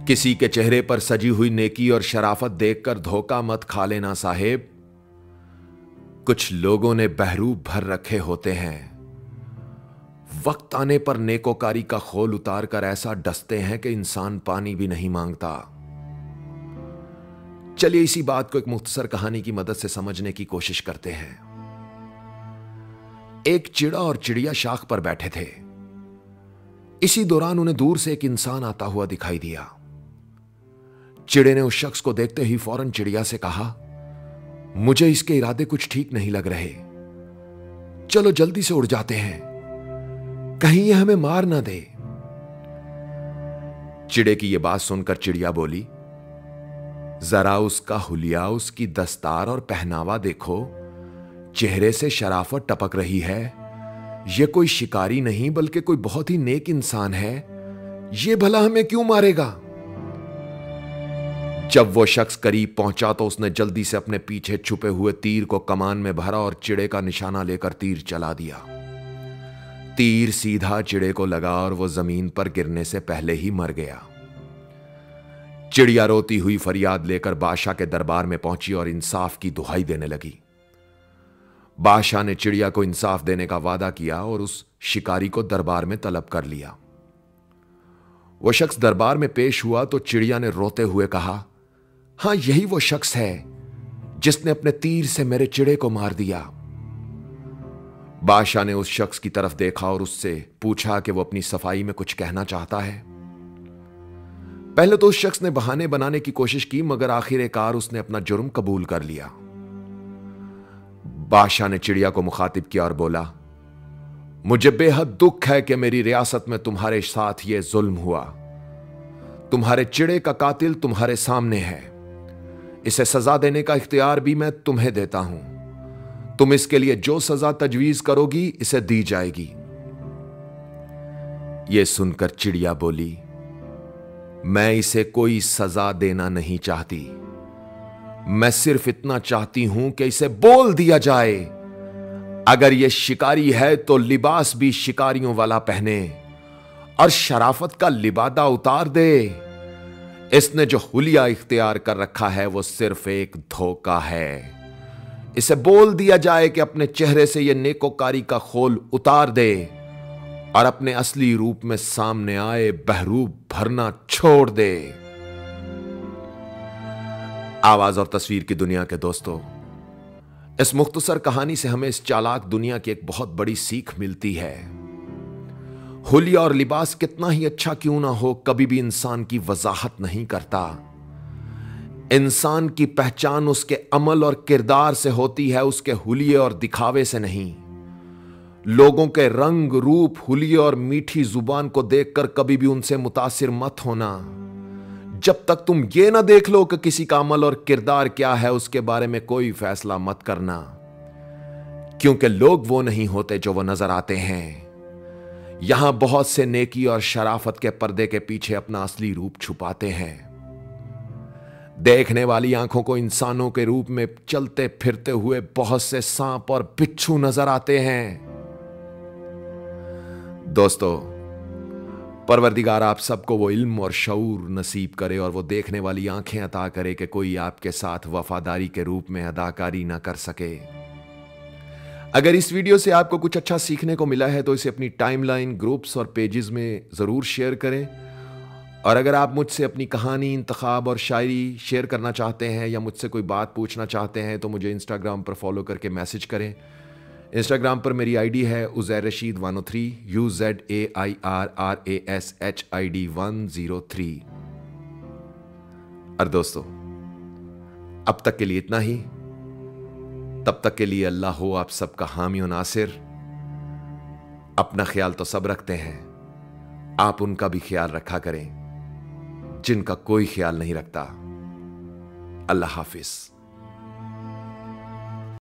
किसी के चेहरे पर सजी हुई नेकी और शराफत देखकर धोखा मत खा लेना साहेब। कुछ लोगों ने बहरूप भर रखे होते हैं, वक्त आने पर नेकोकारी का खोल उतार कर ऐसा डसते हैं कि इंसान पानी भी नहीं मांगता। चलिए इसी बात को एक मुख्तसर कहानी की मदद से समझने की कोशिश करते हैं। एक चिड़ा और चिड़िया शाख पर बैठे थे। इसी दौरान उन्हें दूर से एक इंसान आता हुआ दिखाई दिया। चिड़े ने उस शख्स को देखते ही फौरन चिड़िया से कहा, मुझे इसके इरादे कुछ ठीक नहीं लग रहे, चलो जल्दी से उड़ जाते हैं, कहीं यह हमें मार ना दे। चिड़े की यह बात सुनकर चिड़िया बोली, जरा उसका हुलिया, उसकी दस्तार और पहनावा देखो, चेहरे से शराफत टपक रही है। यह कोई शिकारी नहीं बल्कि कोई बहुत ही नेक इंसान है, यह भला हमें क्यों मारेगा। जब वो शख्स करीब पहुंचा तो उसने जल्दी से अपने पीछे छुपे हुए तीर को कमान में भरा और चिड़े का निशाना लेकर तीर चला दिया। तीर सीधा चिड़े को लगा और वो जमीन पर गिरने से पहले ही मर गया। चिड़िया रोती हुई फरियाद लेकर बादशाह के दरबार में पहुंची और इंसाफ की दुहाई देने लगी। बादशाह ने चिड़िया को इंसाफ देने का वादा किया और उस शिकारी को दरबार में तलब कर लिया। वो शख्स दरबार में पेश हुआ तो चिड़िया ने रोते हुए कहा, हां यही वो शख्स है जिसने अपने तीर से मेरे चिड़े को मार दिया। बादशाह ने उस शख्स की तरफ देखा और उससे पूछा कि वो अपनी सफाई में कुछ कहना चाहता है। पहले तो उस शख्स ने बहाने बनाने की कोशिश की, मगर आखिरकार उसने अपना जुर्म कबूल कर लिया। बादशाह ने चिड़िया को मुखातिब किया और बोला, मुझे बेहद दुख है कि मेरी रियासत में तुम्हारे साथ यह जुल्म हुआ। तुम्हारे चिड़े का कातिल तुम्हारे सामने है, इसे सजा देने का इख्तियार भी मैं तुम्हें देता हूं। तुम इसके लिए जो सजा तजवीज करोगी इसे दी जाएगी। यह सुनकर चिड़िया बोली, मैं इसे कोई सजा देना नहीं चाहती, मैं सिर्फ इतना चाहती हूं कि इसे बोल दिया जाए। अगर यह शिकारी है तो लिबास भी शिकारियों वाला पहने और शराफत का लिबादा उतार दे। इसने जो हुलिया इख्तियार कर रखा है वो सिर्फ एक धोखा है। इसे बोल दिया जाए कि अपने चेहरे से यह नेकोकारी का खोल उतार दे और अपने असली रूप में सामने आए बहरूप भरना छोड़ दे। आवाज और तस्वीर की दुनिया के दोस्तों, इस मुख्तसर कहानी से हमें इस चालाक दुनिया की एक बहुत बड़ी सीख मिलती है। हुलिया और लिबास कितना ही अच्छा क्यों ना हो, कभी भी इंसान की वजाहत नहीं करता। इंसान की पहचान उसके अमल और किरदार से होती है, उसके हुलिये और दिखावे से नहीं। लोगों के रंग रूप, हुलिये और मीठी जुबान को देखकर कभी भी उनसे मुतासिर मत होना। जब तक तुम ये ना देख लो कि किसी का अमल और किरदार क्या है, उसके बारे में कोई फैसला मत करना, क्योंकि लोग वो नहीं होते जो वो नजर आते हैं। यहां बहुत से नेकी और शराफत के पर्दे के पीछे अपना असली रूप छुपाते हैं। देखने वाली आंखों को इंसानों के रूप में चलते फिरते हुए बहुत से सांप और बिच्छू नजर आते हैं। दोस्तों, परवरदिगार आप सबको वो इल्म और शऊर नसीब करे और वो देखने वाली आंखें अता करे कि कोई आपके साथ वफादारी के रूप में अदाकारी ना कर सके। अगर इस वीडियो से आपको कुछ अच्छा सीखने को मिला है तो इसे अपनी टाइमलाइन, ग्रुप्स और पेजेस में ज़रूर शेयर करें। और अगर आप मुझसे अपनी कहानी, इंतखाब और शायरी शेयर करना चाहते हैं या मुझसे कोई बात पूछना चाहते हैं तो मुझे इंस्टाग्राम पर फॉलो करके मैसेज करें। इंस्टाग्राम पर मेरी आईडी है उज़ैर रशीद 103, UZAIRRASHID 103। और दोस्तों, अब तक के लिए इतना ही। तब तक के लिए अल्लाह हो आप सबका हामी और नासिर। अपना ख्याल तो सब रखते हैं, आप उनका भी ख्याल रखा करें जिनका कोई ख्याल नहीं रखता। अल्लाह हाफिज।